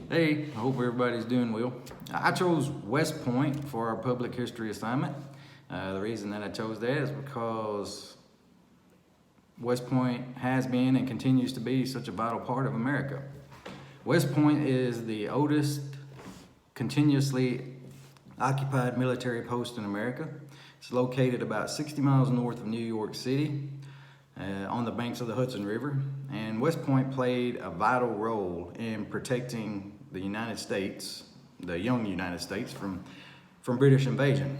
Hey, I hope everybody's doing well. I chose West Point for our public history assignment. The reason that I chose that is because West Point has been and continues to be such a vital part of America. West Point is the oldest continuously occupied military post in America. It's located about 60 miles north of New York City, on the banks of the Hudson River. And West Point played a vital role in protecting the United States, the young United States, from British invasion.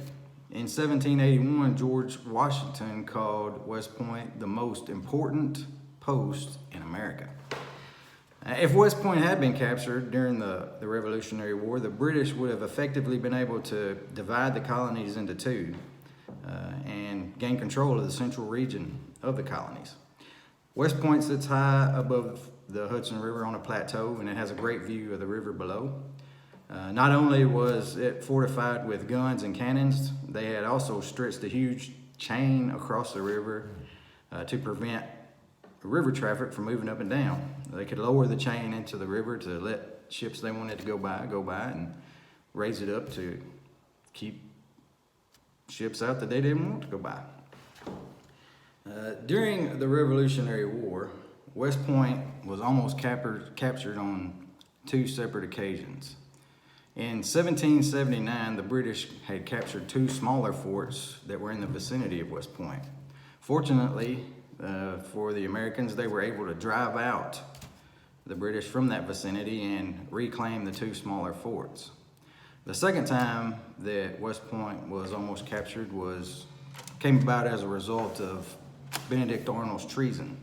In 1781, George Washington called West Point the most important post in America. If West Point had been captured during the Revolutionary War, the British would have effectively been able to divide the colonies into two and gain control of the central region of the colonies. West Point sits high above the Hudson River on a plateau, and it has a great view of the river below. Not only was it fortified with guns and cannons, they had also stretched a huge chain across the river to prevent river traffic from moving up and down. They could lower the chain into the river to let ships they wanted to go by, and raise it up to keep ships out that they didn't want to go by. During the Revolutionary War, West Point was almost captured on two separate occasions. In 1779, the British had captured two smaller forts that were in the vicinity of West Point. Fortunately, for the Americans, they were able to drive out the British from that vicinity and reclaim the two smaller forts. The second time that West Point was almost captured came about as a result of Benedict Arnold's treason.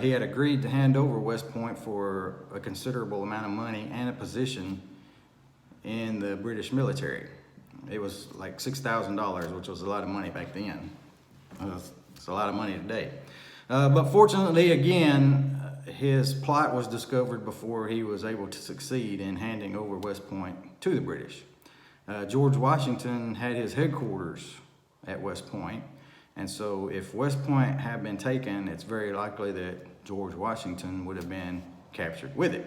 He had agreed to hand over West Point for a considerable amount of money and a position in the British military. It was like $6,000, which was a lot of money back then. It's a lot of money today. But fortunately, again, his plot was discovered before he was able to succeed in handing over West Point to the British. George Washington had his headquarters at West Point, and so if West Point had been taken, it's very likely that George Washington would have been captured with it.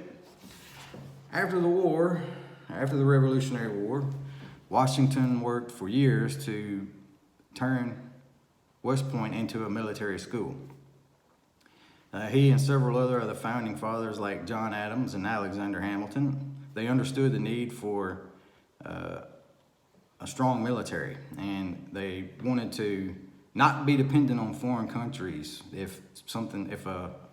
After the Revolutionary War, Washington worked for years to turn West Point into a military school. He and several other of the founding fathers like John Adams and Alexander Hamilton, they understood the need for a strong military, and they wanted to not be dependent on foreign countries if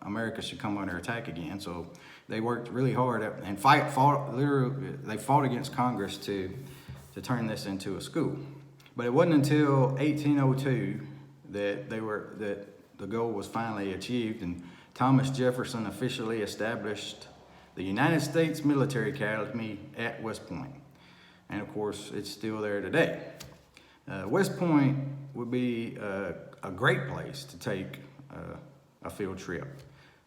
America should come under attack again. So they worked really hard and they fought against Congress to turn this into a school. But it wasn't until 1802 that the goal was finally achieved, and Thomas Jefferson officially established the United States Military Academy at West Point. And of course, it's still there today. West Point would be a great place to take a field trip.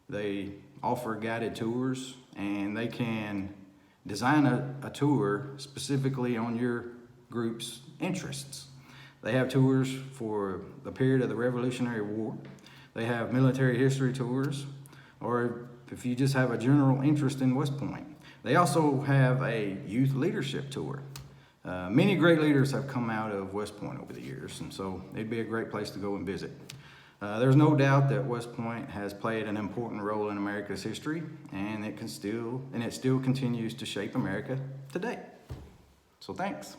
They offer guided tours, and they can design a tour specifically on your group's interests. They have tours for the period of the Revolutionary War. They have military history tours, or if you just have a general interest in West Point. They also have a youth leadership tour. Many great leaders have come out of West Point over the years, and so it'd be a great place to go and visit. There's no doubt that West Point has played an important role in America's history, and it still continues to shape America today. So thanks.